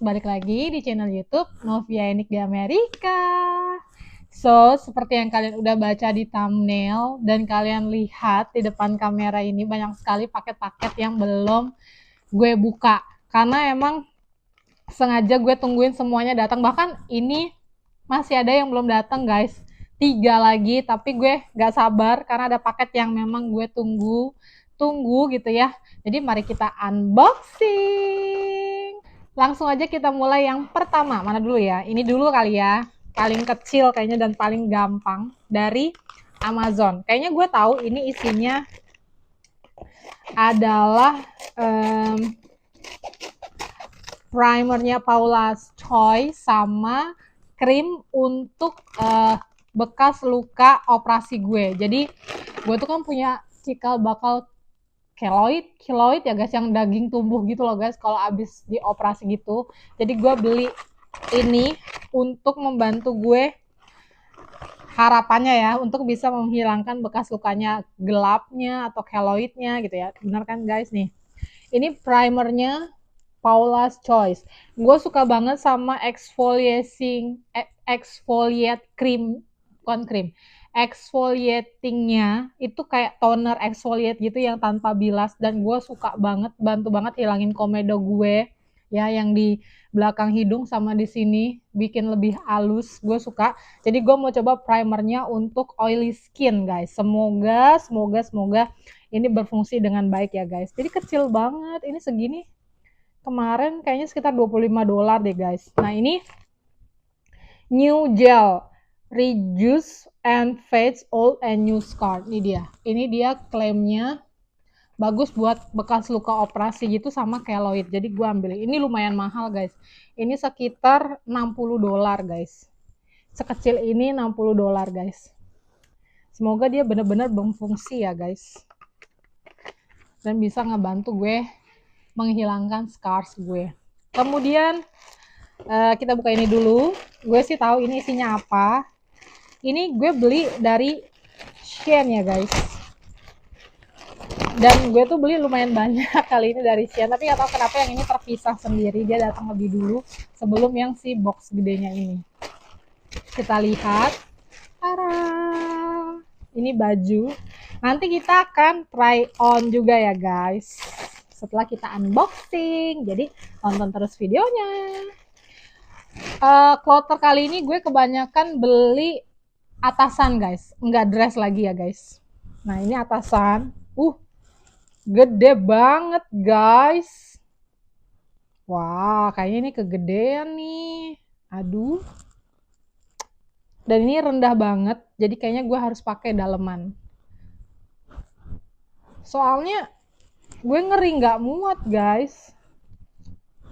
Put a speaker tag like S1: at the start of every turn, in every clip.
S1: balik lagi di channel YouTube Novia Enik di Amerika. So, seperti yang kalian udah baca di thumbnail dan kalian lihat di depan kamera ini banyak sekali paket-paket yang belum gue buka. Karena emang sengaja gue tungguin semuanya datang. Bahkan ini masih ada yang belum datang guys. 3 lagi, tapi gue gak sabar karena ada paket yang memang gue tunggu gitu ya. Jadi mari kita unboxing. Langsung aja kita mulai yang pertama. Mana dulu ya? Ini dulu kali ya. Paling kecil kayaknya dan paling gampang dari Amazon. Kayaknya gue tahu ini isinya adalah primernya Paula's Choice sama krim untuk bekas luka operasi gue. Jadi gue tuh kan punya cikal bakal keloid ya guys, yang daging tumbuh gitu loh guys kalau abis dioperasi gitu. Jadi gue beli ini untuk membantu gue, harapannya ya, untuk bisa menghilangkan bekas lukanya gelapnya atau keloidnya gitu ya. Benar kan guys nih? Ini primernya Paula's Choice. Gue suka banget sama exfoliate cream, bukan cream, exfoliatingnya itu kayak toner exfoliate gitu yang tanpa bilas, dan gue suka banget, bantu banget hilangin komedo gue ya, yang di belakang hidung sama di sini, bikin lebih halus. Gue suka. Jadi gue mau coba primernya untuk oily skin guys. Semoga ini berfungsi dengan baik ya guys. Jadi kecil banget, ini segini. Kemarin kayaknya sekitar $25 deh guys. Nah ini new gel reduce and fades old and new scar. Ini dia klaimnya bagus buat bekas luka operasi gitu sama keloid. Jadi gue ambil ini, lumayan mahal guys. Ini sekitar $60 guys. Sekecil ini $60 guys. Semoga dia benar-benar berfungsi ya guys, dan bisa ngebantu gue menghilangkan scars gue. Kemudian kita buka ini dulu. Gue sih tahu ini isinya apa. Ini gue beli dari Shein ya guys. Dan gue tuh beli lumayan banyak kali ini dari Shein, tapi gak tahu kenapa yang ini terpisah sendiri. Dia datang lebih dulu sebelum yang si box gedenya ini. Kita lihat. Tara. Ini baju. Nanti kita akan try on juga ya guys, setelah kita unboxing. Jadi tonton terus videonya. Kloter kali ini gue kebanyakan beli atasan guys, enggak dress lagi ya guys. Nah ini atasan, gede banget guys. Wah, kayaknya ini kegedean nih. Aduh. Dan ini rendah banget, jadi kayaknya gue harus pakai daleman. Soalnya gue ngeri nggak muat guys.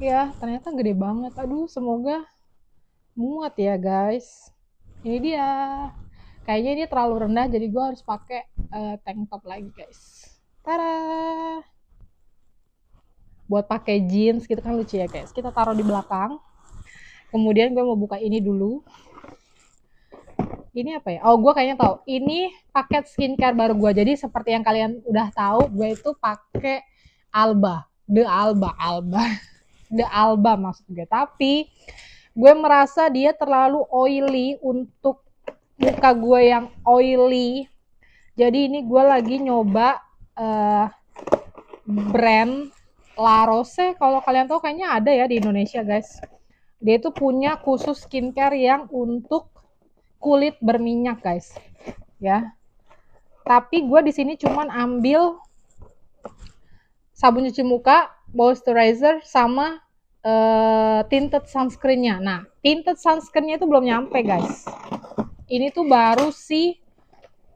S1: Ya, ternyata gede banget. Aduh, semoga muat ya guys. Ini dia. Kayaknya ini terlalu rendah, jadi gue harus pakai tank top lagi guys. Tada. Buat pakai jeans gitu kan lucu ya guys. Kita taruh di belakang. Kemudian gue mau buka ini dulu. Ini apa ya? Oh, gue kayaknya tahu. Ini paket skincare baru gue. Jadi seperti yang kalian udah tahu, gue itu pakai The Alba maksud gue. Tapi gue merasa dia terlalu oily untuk muka gue yang oily. Jadi ini gue lagi nyoba brand La Rose. Kalau kalian tahu kayaknya ada ya di Indonesia guys. Dia itu punya khusus skincare yang untuk kulit berminyak guys, ya. Tapi gue di sini cuman ambil sabun cuci muka, moisturizer, sama tinted sunscreen-nya. Nah, tinted sunscreen-nya itu belum nyampe guys. Ini tuh baru si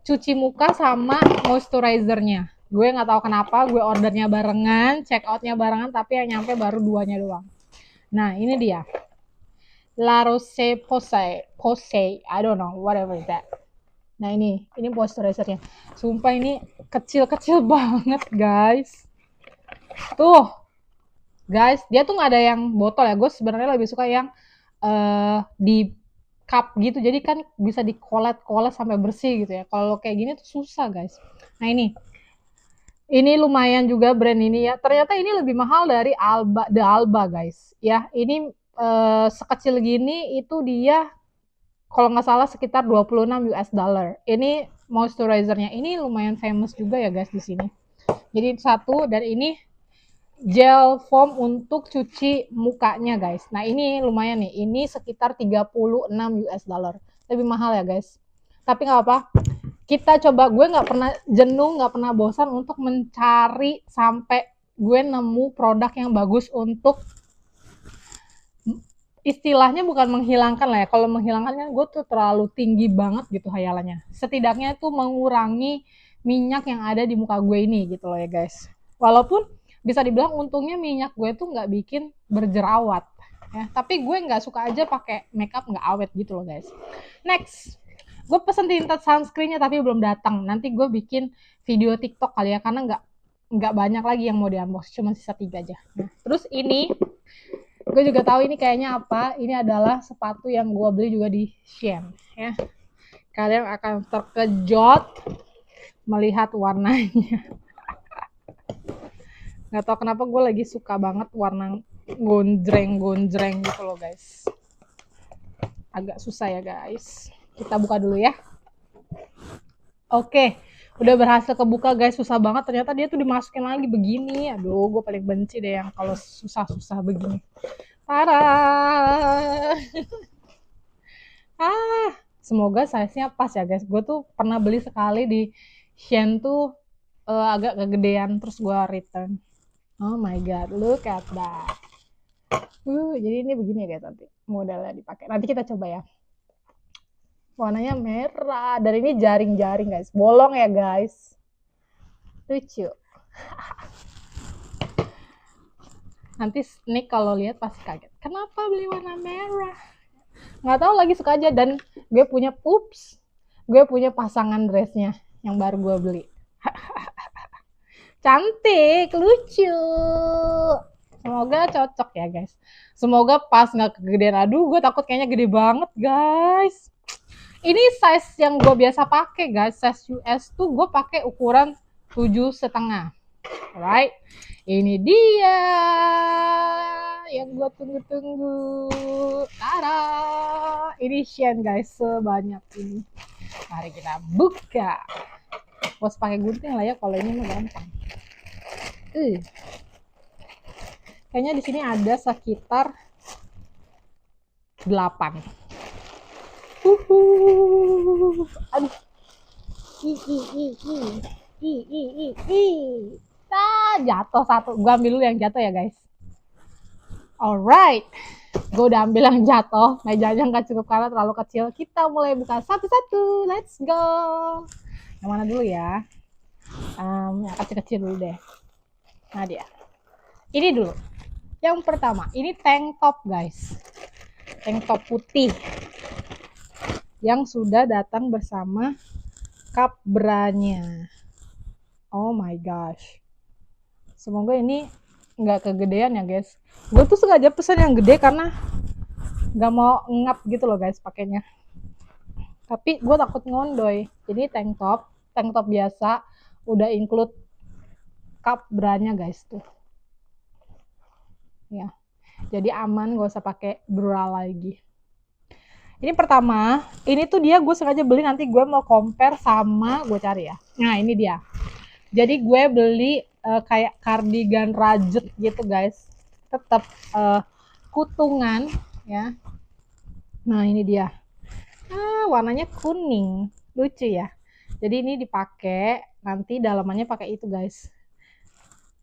S1: cuci muka sama moisturizer-nya. Gue nggak tahu kenapa, gue ordernya barengan, check out-nya barengan, tapi yang nyampe baru 2-nya doang. Nah, ini dia. La Roche Posay, I don't know, whatever is that. Nah ini moisturizer-nya. Sumpah ini kecil-kecil banget guys. Tuh, guys, dia tuh nggak ada yang botol ya. Gue sebenarnya lebih suka yang di cup gitu. Jadi kan bisa dikolet-kolet sampai bersih gitu ya. Kalau kayak gini tuh susah guys. Nah ini lumayan juga brand ini ya. Ternyata ini lebih mahal dari The Alba guys. Ya, ini sekecil gini itu dia kalau nggak salah sekitar 26 US dollar. Ini moisturizernya ini lumayan famous juga ya guys di sini. Jadi satu, dan ini gel foam untuk cuci mukanya guys. Nah ini lumayan nih, ini sekitar 36 US dollar. Lebih mahal ya guys. Tapi nggak apa, kita coba. Gue nggak pernah jenuh, nggak pernah bosan untuk mencari sampai gue nemu produk yang bagus untuk istilahnya bukan menghilangkan lah ya. Kalau menghilangkan kan gue tuh terlalu tinggi banget gitu hayalannya. Setidaknya itu mengurangi minyak yang ada di muka gue ini gitu loh ya guys. Walaupun bisa dibilang untungnya minyak gue tuh nggak bikin berjerawat ya. Tapi gue nggak suka aja pakai makeup nggak awet gitu loh guys. Next, gue pesen tinted sunscreennya tapi belum datang. Nanti gue bikin video TikTok kali ya, karena nggak banyak lagi yang mau di unbox, cuma sisa 3 aja. Nah, terus ini gue juga tahu ini kayaknya apa. Ini adalah sepatu yang gue beli juga di Shein ya. Kalian akan terkejut melihat warnanya. Nggak tahu kenapa gue lagi suka banget warna gonjreng gitu loh guys. Agak susah ya guys. Kita buka dulu ya. Oke, udah berhasil kebuka guys. Susah banget, ternyata dia tuh dimasukin lagi begini. Aduh, gue paling benci deh yang kalau susah-susah begini. Tara. Semoga size-nya pas ya guys. Gue tuh pernah beli sekali di Shein tuh agak kegedean, terus gue return. Oh my god, look at that. Jadi ini begini ya guys nanti modelnya dipakai. Nanti kita coba ya. Warnanya merah, dan ini jaring-jaring guys. Bolong ya guys. Lucu. Nanti Nick kalau lihat pasti kaget. Kenapa beli warna merah? Nggak tahu, lagi suka aja. Dan gue punya pasangan dressnya yang baru gue beli. Cantik, lucu. Semoga cocok ya guys. Semoga pas, nggak kegedean. Aduh, gue takut kayaknya gede banget guys. Ini size yang gue biasa pakai guys. Size US tuh gue pakai ukuran 7,5. Alright, ini dia yang gue tunggu-tunggu. Tada, ini Shein guys, sebanyak ini. Mari kita buka. Bos pakai gunting lah ya, kalau ini mah gampang. Kayaknya di sini ada sekitar 8. Aduh. Jatuh satu. Gue ambil dulu yang jatuh ya guys. Alright, gue udah ambil yang jatuh. Mejanya nggak cukup karena terlalu kecil. Kita mulai buka satu-satu. Let's go. Yang mana dulu ya? Yang kecil-kecil dulu deh. Nah dia. Ini dulu. Yang pertama, ini tank top guys. Tank top putih yang sudah datang bersama cup bra-nya. Oh my gosh. Semoga ini nggak kegedean ya guys. Gue tuh sengaja pesan yang gede karena nggak mau ngap gitu loh guys pakainya. Tapi gue takut ngondoy. Jadi tank top biasa udah include cup bra-nya guys tuh. Ya. Jadi aman, gak usah pakai bra lagi. Ini pertama, ini tuh dia gue sengaja beli, nanti gue mau compare sama, gue cari ya. Nah ini dia. Jadi gue beli kayak cardigan rajut gitu guys. Tetap kutungan ya. Nah ini dia. Warnanya kuning, lucu ya. Jadi ini dipakai, nanti dalamannya pakai itu guys.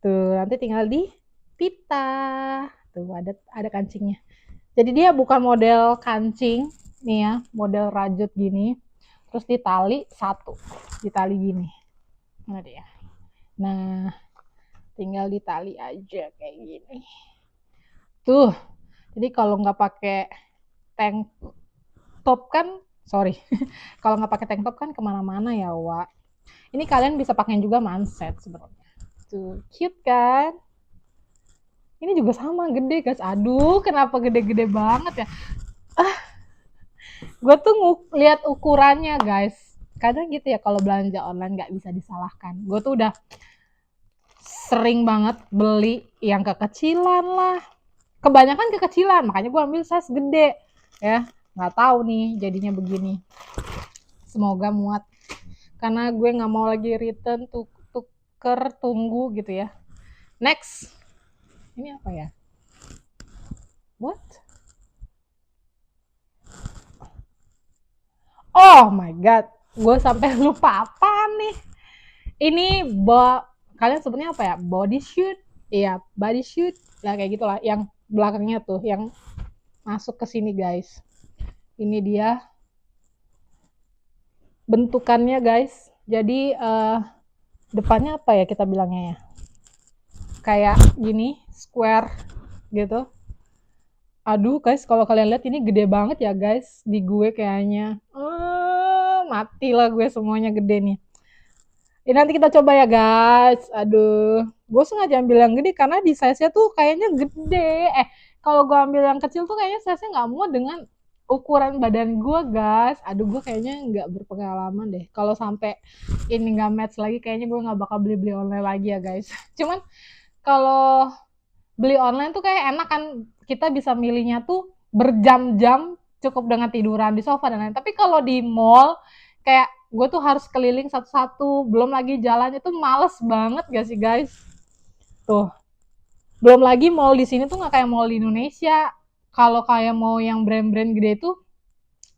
S1: Tuh nanti tinggal dipita. Tuh ada kancingnya. Jadi dia bukan model kancing nih ya, model rajut gini. Terus ditali satu, ditali gini. Nah dia. Nah, tinggal ditali aja kayak gini. Tuh. Jadi kalau nggak pakai tank top kan, sorry. Kalau nggak pakai tank top kan kemana-mana ya, Wak. Ini kalian bisa pakai juga manset sebenarnya. Tuh, cute kan? Ini juga sama, gede guys. Aduh, kenapa gede-gede banget ya? Gue tuh lihat ukurannya guys. Kadang gitu ya kalau belanja online nggak bisa disalahkan. Gue tuh udah sering banget beli yang kekecilan lah, kebanyakan kekecilan, makanya gue ambil size gede ya. Nggak tahu nih jadinya begini, semoga muat karena gue nggak mau lagi return tuker tunggu gitu ya. Next, ini apa ya, what, oh my god, gue sampai lupa apa nih. Ini kalian sebutnya apa ya, body shoot, iya body shoot lah kayak gitulah, yang belakangnya tuh yang masuk ke sini guys. Ini dia bentukannya guys. Jadi depannya apa ya kita bilangnya ya, kayak gini square gitu. Aduh guys, kalau kalian lihat ini gede banget ya guys di gue kayaknya. Mati lah gue, semuanya gede nih. Ini nanti kita coba ya guys. Aduh, gue sengaja ambil yang gede karena di size-nya tuh kayaknya gede. Kalau gue ambil yang kecil tuh kayaknya size-nya nggak muat dengan ukuran badan gue guys. Aduh, gue kayaknya nggak berpengalaman deh. Kalau sampai ini nggak match lagi, kayaknya gue nggak bakal beli-beli online lagi ya guys. Cuman kalau beli online tuh kayak enak kan, kita bisa milihnya tuh berjam-jam cukup dengan tiduran di sofa dan lain. Tapi kalau di mall kayak gue tuh harus keliling satu-satu, belum lagi jalan itu males banget gak sih guys. Tuh, belum lagi mall di sini tuh nggak kayak mall di Indonesia. Kalau kayak mau yang brand-brand gede itu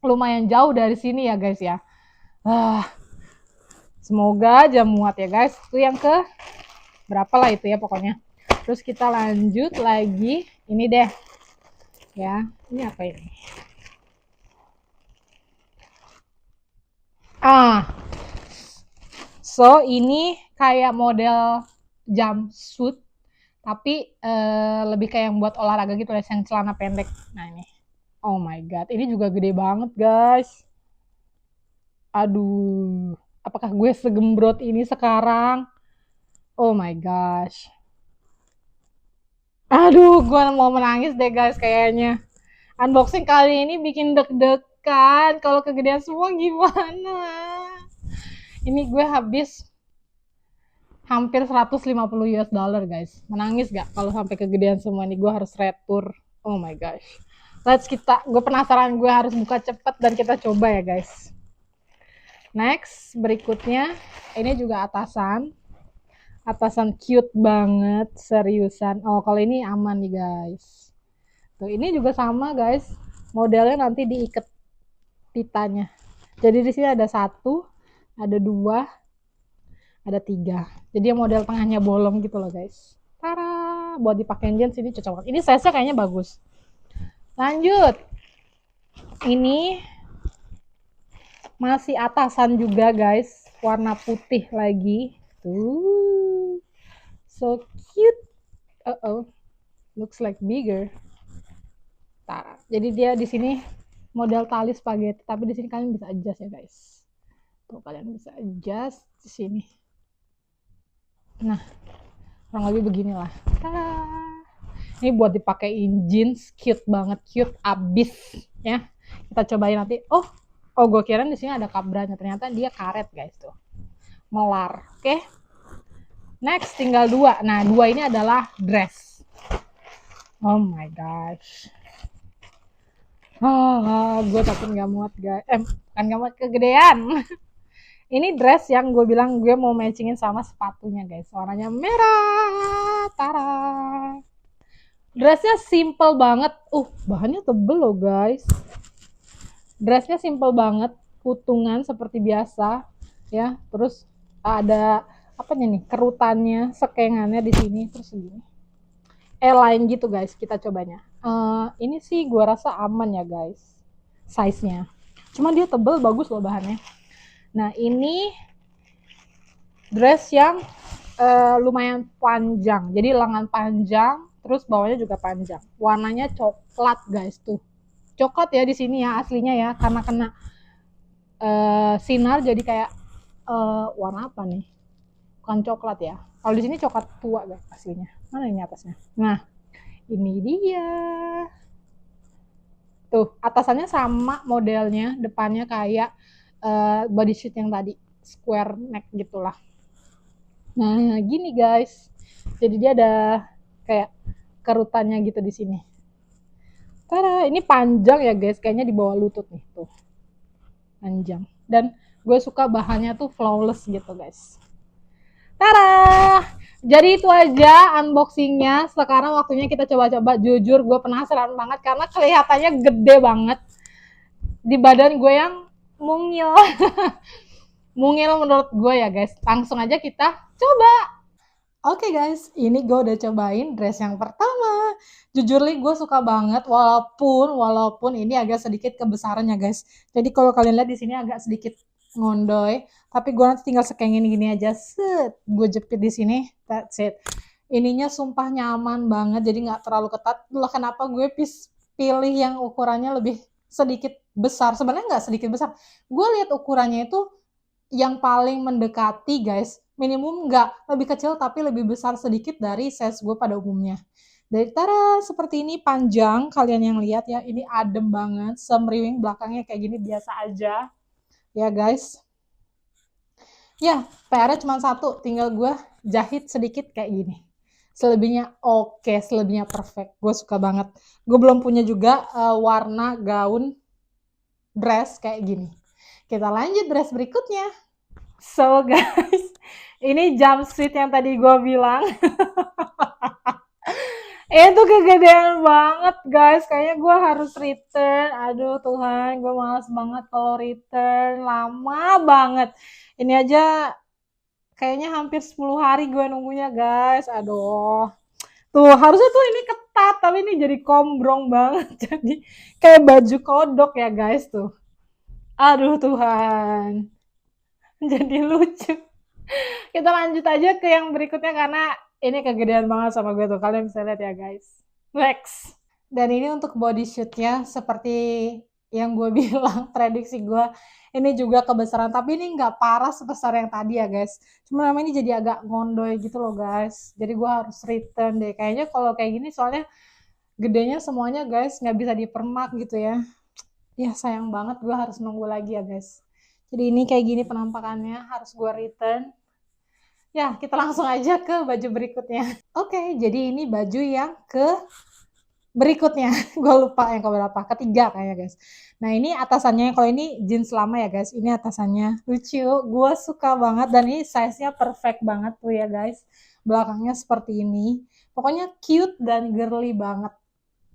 S1: lumayan jauh dari sini ya guys ya. Semoga aja muat ya guys. Itu yang ke berapa lah itu ya pokoknya. Terus kita lanjut lagi, ini deh ya, ini apa ini, so ini kayak model jumpsuit tapi lebih kayak yang buat olahraga gitu ya, yang celana pendek. Nah ini, oh my god, ini juga gede banget guys. Aduh, apakah gue segembrot ini sekarang? Oh my gosh. Aduh, gue mau menangis deh guys kayaknya. Unboxing kali ini bikin deg-degan. Kalau kegedean semua gimana? Ini gue habis hampir 150 US dollar guys. Menangis gak kalau sampai kegedean semua ini, gue harus retur. Oh my gosh. Gue penasaran, gue harus buka cepet dan kita coba ya guys. Next, berikutnya ini juga atasan. Atasan cute banget, seriusan. Oh, kalau ini aman nih guys. Tuh, ini juga sama guys. Modelnya nanti diikat pitanya. Jadi di sini ada 1, ada 2, ada 3. Jadi model tengahnya bolong gitu loh guys. Tara, buat dipakai jeans ini cocok banget. Ini size-nya kayaknya bagus. Lanjut. Ini masih atasan juga guys, warna putih lagi. Tuh. So cute. Looks like bigger. Tara. Jadi dia di sini model tali spaghetti, tapi di sini kalian bisa adjust ya guys. Tuh, kalian bisa adjust di sini. Nah, kurang lebih beginilah. Tada! Ini buat dipakein jeans, cute banget, cute abis ya. Kita cobain nanti. Oh, gue kira di sini ada kabranya, ternyata dia karet guys tuh. Melar. Oke. Next tinggal 2. Nah, 2 ini adalah dress. Oh my gosh. Gue takut nggak muat guys. Kan nggak muat, kegedean. Ini dress yang gue bilang gue mau matchingin sama sepatunya guys. Warnanya merah. Tara. Dressnya simple banget. Bahannya tebel loh guys. Dressnya simple banget, kutungan seperti biasa ya. Terus ada apanya nih? Kerutannya, sekengannya di sini terus segini. Line gitu guys, kita cobanya. Ini sih gue rasa aman ya guys. Size-nya. Cuman dia tebel, bagus loh bahannya. Nah, ini dress yang lumayan panjang. Jadi lengan panjang, terus bawahnya juga panjang. Warnanya coklat guys tuh. Coklat ya di sini ya aslinya ya, karena kena sinar jadi kayak warna apa nih? Bukan coklat ya. Kalau di sini coklat tua guys aslinya. Mana ini atasnya? Nah, ini dia. Tuh, atasannya sama modelnya, depannya kayak bodysuit yang tadi, square neck gitulah. Nah, gini guys. Jadi dia ada kayak kerutannya gitu di sini. Tada, ini panjang ya guys, kayaknya di bawah lutut nih tuh, panjang. Dan gue suka bahannya tuh flawless gitu guys. Tada! Jadi itu aja unboxingnya. Sekarang waktunya kita coba-coba. Jujur gue penasaran banget karena kelihatannya gede banget di badan gue yang mungil. Mungil menurut gue ya guys. Langsung aja kita coba. Oke guys, ini gue udah cobain dress yang pertama. Jujur nih gue suka banget walaupun ini agak sedikit kebesaran ya guys. Jadi kalau kalian lihat di sini agak sedikit ngondoy, tapi gue nanti tinggal sekengin gini aja. Set, gue jepit di sini. That's it. Ininya sumpah nyaman banget, jadi nggak terlalu ketat. Itulah kenapa gue pilih yang ukurannya lebih sedikit besar. Sebenarnya nggak sedikit besar. Gue lihat ukurannya itu yang paling mendekati guys, minimum nggak lebih kecil tapi lebih besar sedikit dari size gue pada umumnya. Dari tara seperti ini panjang, kalian yang lihat ya, ini adem banget, semriwing belakangnya kayak gini biasa aja ya guys. Ya PR-nya cuma satu, tinggal gue jahit sedikit kayak gini. Selebihnya oke, selebihnya perfect, gue suka banget. Gue belum punya juga warna gaun dress kayak gini. Kita lanjut dress berikutnya. So guys, ini jumpsuit yang tadi gue bilang. Itu kegedean banget guys, kayaknya gue harus return. Aduh Tuhan, gue males banget kalau return, lama banget. Ini aja kayaknya hampir 10 hari gue nunggunya guys. Aduh. Tuh, harusnya tuh ini ketat, tapi ini jadi kombrong banget. Jadi kayak baju kodok ya guys tuh. Aduh Tuhan. Jadi lucu. Kita lanjut aja ke yang berikutnya karena ini kegedean banget sama gue tuh. Kalian bisa lihat ya guys. Next. Dan ini untuk body shootnya seperti yang gue bilang, prediksi gue ini juga kebesaran. Tapi ini nggak parah sebesar yang tadi ya guys. Cuma namanya ini jadi agak ngondoy gitu loh guys. Jadi gue harus return deh. Kayaknya kalau kayak gini soalnya gedenya semuanya guys nggak bisa dipermak gitu ya. Ya sayang banget gue harus nunggu lagi ya guys. Jadi ini kayak gini penampakannya, harus gue return. Ya, kita langsung aja ke baju berikutnya. Oke, jadi ini baju yang ke berikutnya. Gue lupa yang keberapa, ketiga kayaknya guys. Nah ini atasannya, kalau ini jeans lama ya guys, ini atasannya lucu, gue suka banget dan ini size-nya perfect banget tuh ya guys. Belakangnya seperti ini, pokoknya cute dan girly banget.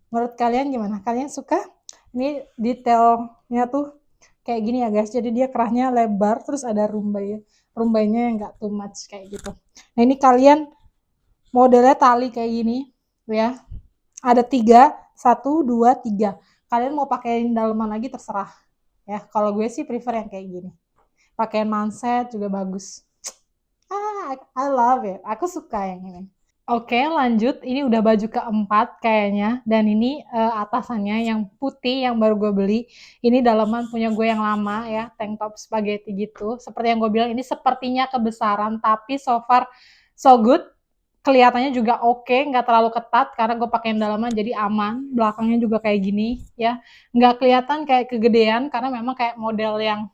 S1: Menurut kalian gimana? Kalian suka? Ini detailnya tuh kayak gini ya guys, jadi dia kerahnya lebar, terus ada rumbainya yang gak too much kayak gitu. Nah ini kalian modelnya tali kayak gini ya, ada 3, 1, 2, 3. Kalian mau pakein daleman lagi terserah ya. Kalau gue sih prefer yang kayak gini, pakein manset juga bagus. I love it, aku suka yang ini. Oke, lanjut. Ini udah baju keempat kayaknya. Dan ini atasannya yang putih yang baru gue beli. Ini dalaman punya gue yang lama ya, tank top spaghetti gitu. Seperti yang gue bilang, ini sepertinya kebesaran, tapi so far so good. Kelihatannya juga oke, nggak terlalu ketat karena gue pakein dalaman jadi aman. Belakangnya juga kayak gini ya, nggak kelihatan kayak kegedean karena memang kayak model yang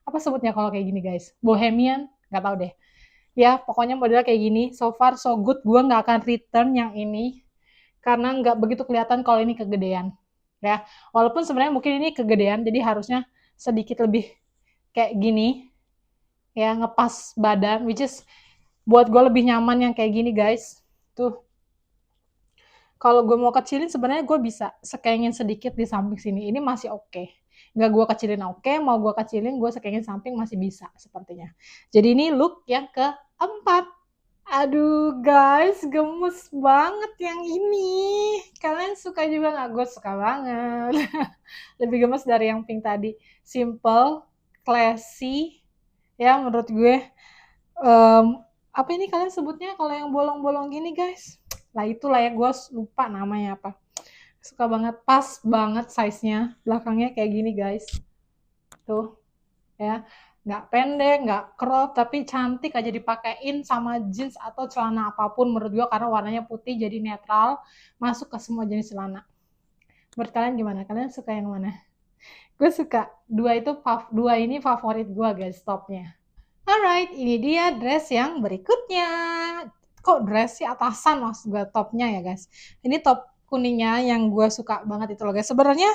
S1: apa sebutnya kalau kayak gini guys, bohemian, nggak tahu deh. Ya pokoknya modelnya kayak gini, so far so good. Gue nggak akan return yang ini karena nggak begitu kelihatan kalau ini kegedean ya, walaupun sebenarnya mungkin ini kegedean jadi harusnya sedikit lebih kayak gini ya, ngepas badan, which is buat gue lebih nyaman yang kayak gini guys. Tuh kalau gue mau kecilin sebenarnya gue bisa sekengin sedikit di samping sini, ini masih oke. Nggak gue kecilin oke, mau gue kecilin gue sekengin samping masih bisa sepertinya. Jadi ini look yang keempat. Aduh guys, gemes banget yang ini. Kalian suka juga nggak? Gue suka banget. Lebih gemes dari yang pink tadi. Simple, classy, ya menurut gue. Apa ini kalian sebutnya kalau yang bolong-bolong gini guys? Lah itulah ya, gue lupa namanya apa. Suka banget, pas banget size-nya. Belakangnya kayak gini guys. Tuh, ya. Nggak pendek, nggak crop, tapi cantik aja dipakein sama jeans atau celana apapun menurut gue karena warnanya putih jadi netral, masuk ke semua jenis celana. Menurut kalian gimana? Kalian suka yang mana? Gue suka dua ini favorit gue guys, topnya. Alright, ini dia dress yang berikutnya. Kok dress sih, atasan maksud gue, topnya ya guys. Ini top kuningnya yang gue suka banget itu loh guys. Sebenarnya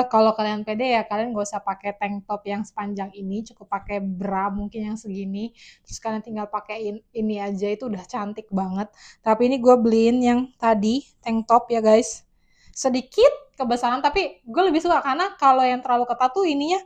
S1: kalau kalian pede ya kalian gak usah pakai tank top yang sepanjang ini, cukup pakai bra mungkin yang segini, terus kalian tinggal pakai ini aja itu udah cantik banget. Tapi ini gue beliin yang tadi tank top ya guys, sedikit kebesaran tapi gue lebih suka karena kalau yang terlalu ketat tuh ininya,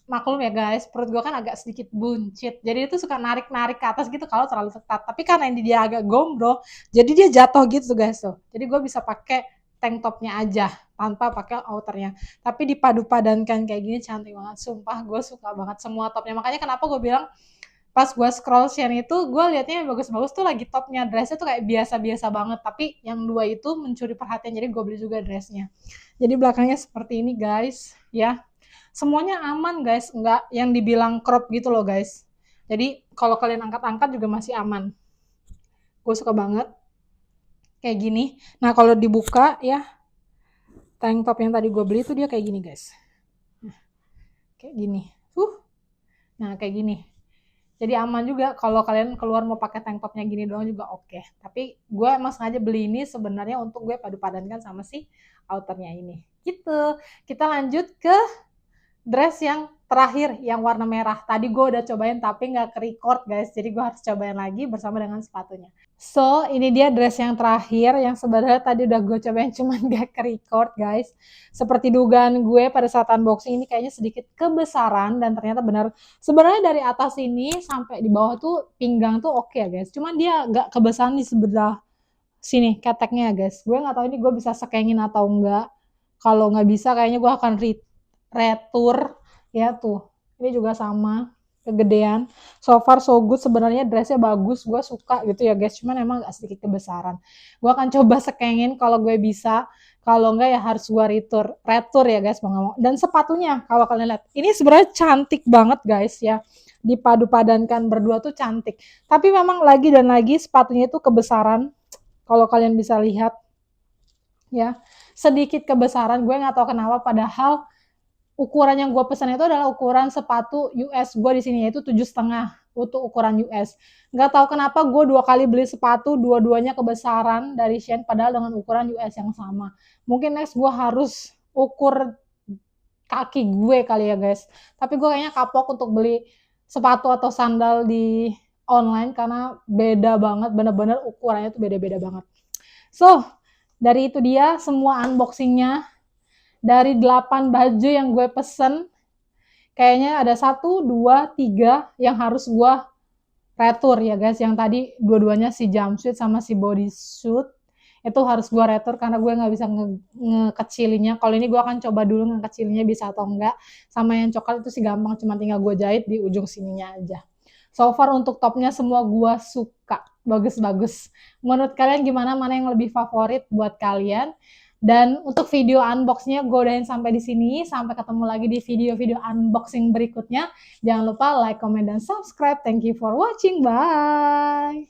S1: maklum ya guys, perut gue kan agak sedikit buncit, jadi itu suka narik-narik ke atas gitu kalau terlalu ketat. Tapi karena ini dia agak gombrong, jadi dia jatuh gitu guys tuh. Jadi gue bisa pakai tank topnya aja tanpa pakai outernya. Tapi dipadu-padankan kayak gini cantik banget. Sumpah gue suka banget semua topnya. Makanya kenapa gue bilang pas gue scroll share itu gue liatnya yang bagus-bagus tuh lagi topnya, dressnya tuh kayak biasa-biasa banget. Tapi yang dua itu mencuri perhatian, jadi gue beli juga dressnya. Jadi belakangnya seperti ini guys, ya. Semuanya aman guys, enggak yang dibilang crop gitu loh guys. Jadi kalau kalian angkat-angkat juga masih aman. Gue suka banget kayak gini. Nah kalau dibuka ya, tank top yang tadi gue beli tuh dia kayak gini guys. Nah, kayak gini. Nah kayak gini. Jadi aman juga kalau kalian keluar mau pakai tank topnya gini doang juga oke. Tapi gue emang sengaja beli ini sebenarnya untuk gue padu-padankan sama si outernya ini. Gitu. Kita lanjut ke dress yang terakhir yang warna merah. Tadi gue udah cobain tapi nggak ke-record guys. Jadi gue harus cobain lagi bersama dengan sepatunya. So, ini dia dress yang terakhir yang sebenarnya tadi udah gue cobain cuman gak ke-record guys. Seperti dugaan gue pada saat unboxing ini kayaknya sedikit kebesaran dan ternyata benar. Sebenarnya dari atas ini sampai di bawah tuh pinggang tuh oke ya guys. Cuman dia gak kebesaran di sebelah sini keteknya ya guys. Gue gak tahu ini gue bisa sekengin atau enggak. Kalau nggak bisa kayaknya gue akan retur ya tuh. Ini juga sama kegedean. So far so good, sebenarnya dressnya bagus, gue suka gitu ya guys, cuman emang agak sedikit kebesaran. Gue akan coba sekengin kalau gue bisa, kalau enggak ya harus gue retur ya guys mau nggak mau. Dan sepatunya kalau kalian lihat ini sebenarnya cantik banget guys ya, dipadu-padankan berdua tuh cantik, tapi memang lagi dan lagi sepatunya itu kebesaran. Kalau kalian bisa lihat ya, sedikit kebesaran, gue nggak tahu kenapa, padahal ukuran yang gue pesan itu adalah ukuran sepatu US gue di sini, yaitu 7,5 untuk ukuran US. Nggak tahu kenapa gue 2 kali beli sepatu, dua-duanya kebesaran dari Shein padahal dengan ukuran US yang sama. Mungkin next gue harus ukur kaki gue kali ya guys. Tapi gue kayaknya kapok untuk beli sepatu atau sandal di online karena beda banget, bener-bener ukurannya tuh beda-beda banget. So, dari itu dia semua unboxingnya. Dari 8 baju yang gue pesen, kayaknya ada 1, 2, 3 yang harus gue retur ya guys. Yang tadi dua-duanya si jumpsuit sama si bodysuit itu harus gue retur karena gue nggak bisa ngekecilinnya. Kalau ini gue akan coba dulu ngekecilinnya bisa atau enggak. Sama yang coklat itu sih gampang, cuma tinggal gue jahit di ujung sininya aja. So far untuk topnya semua gue suka, bagus-bagus. Menurut kalian gimana, mana yang lebih favorit buat kalian? Dan untuk video unboxingnya gue udahin sampai di sini. Sampai ketemu lagi di video-video unboxing berikutnya. Jangan lupa like, comment, dan subscribe. Thank you for watching. Bye.